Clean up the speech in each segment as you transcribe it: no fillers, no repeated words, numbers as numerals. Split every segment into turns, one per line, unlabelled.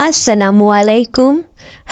अस्सलामुअलैकुम।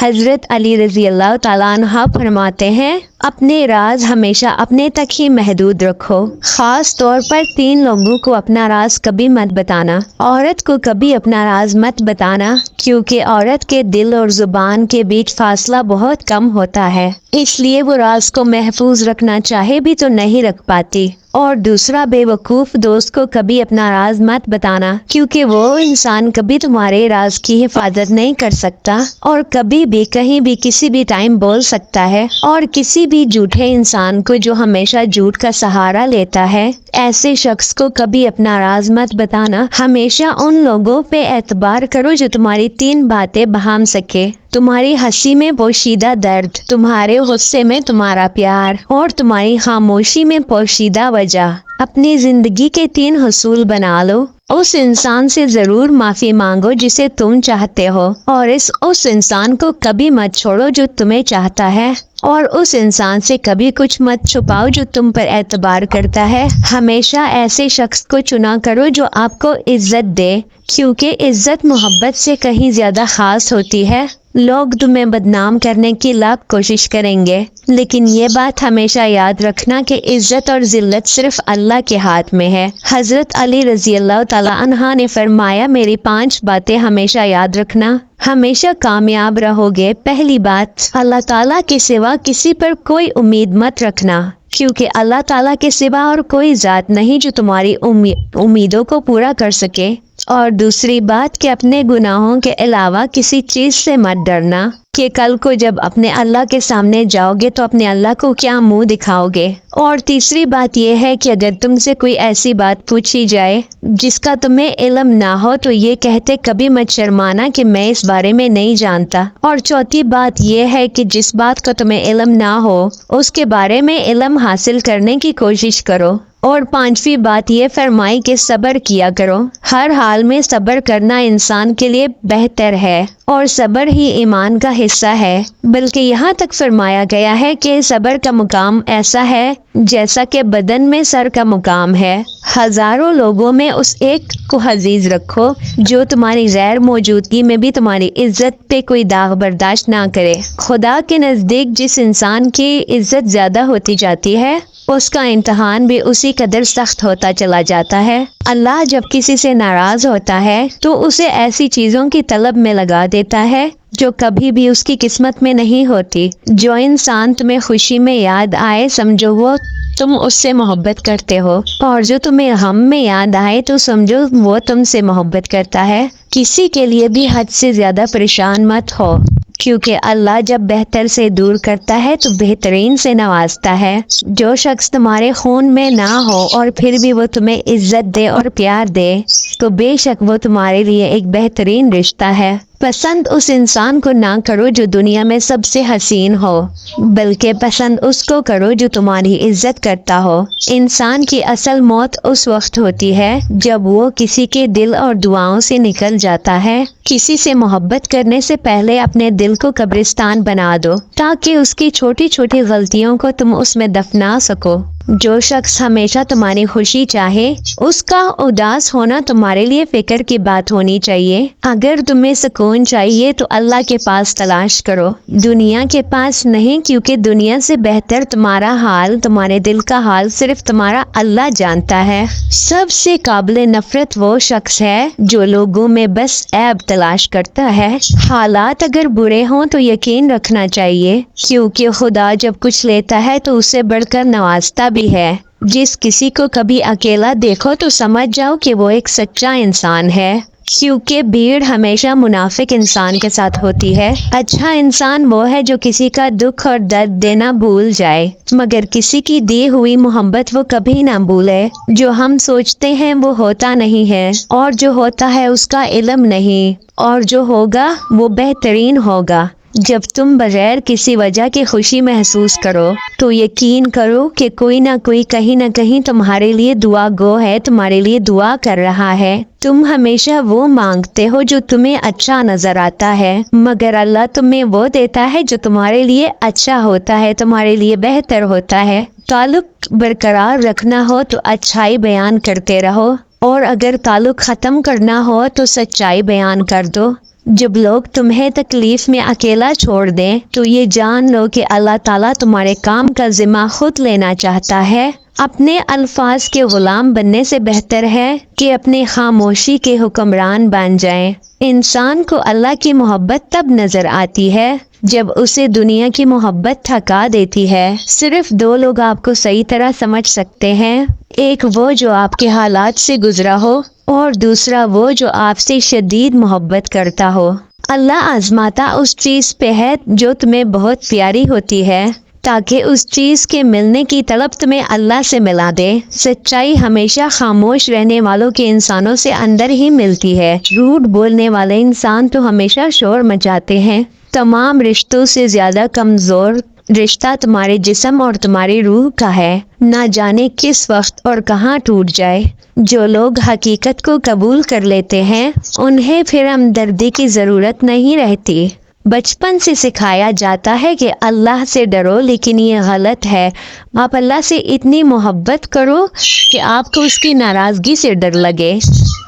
हज़रत अली रज़ी अल्लाह ताला अन्हा फरमाते हैं, अपने राज हमेशा अपने तक ही महदूद रखो। ख़ास तौर पर 3 लोगों को अपना राज कभी मत बताना। औरत को कभी अपना राज मत बताना, क्योंकि औरत के दिल और ज़ुबान के बीच फासला बहुत कम होता है, इसलिए वो राज को महफूज रखना चाहे भी तो नहीं रख पाती। और दूसरा, बेवकूफ़ दोस्त को कभी अपना राज मत बताना, क्योंकि वो इंसान कभी तुम्हारे राज की हिफाजत नहीं कर सकता और कभी भी कहीं भी किसी भी टाइम बोल सकता है। और किसी भी झूठे इंसान को जो हमेशा झूठ का सहारा लेता है, ऐसे शख्स को कभी अपना राज मत बताना। हमेशा उन लोगों पे एतबार करो जो तुम्हारी 3 बातें बहाम सके। तुम्हारी हंसी में पोशीदा दर्द, तुम्हारे गुस्से में तुम्हारा प्यार और तुम्हारी खामोशी में पोशीदा वजह। अपनी जिंदगी के 3 हसूल बना लो। उस इंसान से जरूर माफी मांगो जिसे तुम चाहते हो, और उस इंसान को कभी मत छोड़ो जो तुम्हें चाहता है, और उस इंसान से कभी कुछ मत छुपाओ जो तुम पर एतबार करता है। हमेशा ऐसे शख्स को चुना करो जो आपको इज्जत दे, क्योंकि इज्जत मोहब्बत से कहीं ज्यादा खास होती है। लोग तुम्हें बदनाम करने की लाख कोशिश करेंगे, लेकिन ये बात हमेशा याद रखना कि इज्जत और जिल्लत सिर्फ अल्लाह के हाथ में है। हजरत अली रजी अल्लाह ताला अन्हा ने फरमाया, मेरी 5 बातें हमेशा याद रखना, हमेशा कामयाब रहोगे। पहली बात, अल्लाह ताला के सिवा किसी पर कोई उम्मीद मत रखना, क्योंकि अल्लाह ताला के सिवा और कोई ज़ात नहीं जो तुम्हारी उम्मीदों को पूरा कर सके। और दूसरी बात कि अपने गुनाहों के अलावा किसी चीज़ से मत डरना, कि कल को जब अपने अल्लाह के सामने जाओगे तो अपने अल्लाह को क्या मुंह दिखाओगे। और तीसरी बात यह है कि अगर तुमसे कोई ऐसी बात पूछी जाए जिसका तुम्हें इल्म ना हो तो ये कहते कभी मत शर्माना कि मैं इस बारे में नहीं जानता। और चौथी बात यह है कि जिस बात का तुम्हें इल्म ना हो उसके बारे में इल्म हासिल करने की कोशिश करो। और 5वीं बात ये फरमाई कि सब्र किया करो। हर हाल में सब्र करना इंसान के लिए बेहतर है, और सब्र ही ईमान का हिस्सा है। बल्कि यहाँ तक फरमाया गया है कि सब्र का मुकाम ऐसा है जैसा कि बदन में सर का मुकाम है। हजारों लोगों में उस एक को अजीज रखो जो तुम्हारी गैर मौजूदगी में भी तुम्हारी इज्जत पे कोई दाग बर्दाश्त ना करे। खुदा के नज़दीक जिस इंसान की इज्जत ज्यादा होती जाती है, उसका इम्तहान भी उसी कदर सख्त होता चला जाता है। अल्लाह जब किसी से नाराज होता है तो उसे ऐसी चीजों की तलब में लगा देता है जो कभी भी उसकी किस्मत में नहीं होती। जो इंसान तुम्हें खुशी में याद आए, समझो वो तुम उससे मोहब्बत करते हो, और जो तुम्हें गम में याद आए तो समझो वो तुमसे मोहब्बत करता है। किसी के लिए भी हद से ज्यादा परेशान मत हो, क्योंकि अल्लाह जब बेहतर से दूर करता है तो बेहतरीन से नवाजता है। जो शख्स तुम्हारे खून में ना हो और फिर भी वो तुम्हें इज्जत दे और प्यार दे, तो बेशक वो तुम्हारे लिए एक बेहतरीन रिश्ता है। पसंद उस इंसान को ना करो जो दुनिया में सबसे हसीन हो, बल्कि पसंद उसको करो जो तुम्हारी इज्जत करता हो। इंसान की असल मौत उस वक्त होती है जब वो किसी के दिल और दुआओं से निकल जाता है। किसी से मोहब्बत करने से पहले अपने दिल को कब्रिस्तान बना दो, ताकि उसकी छोटी छोटी गलतियों को तुम उसमें दफना सको। जो शख्स हमेशा तुम्हारी खुशी चाहे, उसका उदास होना तुम्हारे लिए फिक्र की बात होनी चाहिए। अगर तुम्हें सुकून चाहिए तो अल्लाह के पास तलाश करो, दुनिया के पास नहीं, क्योंकि दुनिया से बेहतर तुम्हारा हाल, तुम्हारे दिल का हाल सिर्फ तुम्हारा अल्लाह जानता है। सबसे काबिल नफरत वो शख्स है जो लोगों में बस ऐब तलाश करता है। हालात अगर बुरे हों तो यकीन रखना चाहिए, क्योंकि खुदा जब कुछ लेता है तो उससे बढ़कर नवाजता भी है। जिस किसी को कभी अकेला देखो तो समझ जाओ कि वो एक सच्चा इंसान है, क्योंकि भीड़ हमेशा मुनाफिक इंसान के साथ होती है। अच्छा इंसान वो है जो किसी का दुख और दर्द देना भूल जाए, मगर किसी की दी हुई मोहब्बत वो कभी ना भूले। जो हम सोचते हैं वो होता नहीं है, और जो होता है उसका इल्म नहीं, और जो होगा वो बेहतरीन होगा। जब तुम बगैर किसी वजह की खुशी महसूस करो तो यकीन करो कि कोई ना कोई कहीं ना कहीं तुम्हारे लिए दुआ गो है, तुम्हारे लिए दुआ कर रहा है। तुम हमेशा वो मांगते हो जो तुम्हें अच्छा नजर आता है, मगर अल्लाह तुम्हें वो देता है जो तुम्हारे लिए अच्छा होता है, तुम्हारे लिए बेहतर होता है। ताल्लुक बरकरार रखना हो तो अच्छाई बयान करते रहो, और अगर ताल्लुक ख़त्म करना हो तो सच्चाई बयान कर दो। जब लोग तुम्हें तकलीफ में अकेला छोड़ दें तो ये जान लो कि अल्लाह ताला तुम्हारे काम का जिम्मा खुद लेना चाहता है। अपने अल्फाज के गुलाम बनने से बेहतर है कि अपने खामोशी के हुक्मरान बन जाएं। इंसान को अल्लाह की मोहब्बत तब नजर आती है जब उसे दुनिया की मोहब्बत थका देती है। सिर्फ दो लोग आपको सही तरह समझ सकते हैं, एक वो जो आपके हालात से गुजरा हो और दूसरा वो जो आपसे शदीद मोहब्बत करता हो। अल्लाह आजमाता उस चीज़ पे है जो तुम्हें बहुत प्यारी होती है ताकि उस चीज़ के मिलने की तलब तुम्हें अल्लाह से मिला दे। सच्चाई हमेशा खामोश रहने वालों के इंसानों से अंदर ही मिलती है। झूठ बोलने वाले इंसान तो हमेशा शोर मचाते हैं। तमाम रिश्तों से ज़्यादा कमज़ोर रिश्ता तुम्हारे जिस्म और तुम्हारी रूह का है। ना जाने किस वक्त और कहाँ टूट जाए। जो लोग हकीकत को कबूल कर लेते हैं उन्हें फिर हमदर्दी की ज़रूरत नहीं रहती। बचपन से सिखाया जाता है कि अल्लाह से डरो, लेकिन ये गलत है। आप अल्लाह से इतनी मोहब्बत करो कि आपको उसकी नाराज़गी से डर लगे।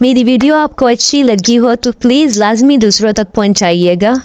मेरी वीडियो आपको अच्छी लगी हो तो प्लीज़ लाजमी दूसरों तक पहुंचाइएगा।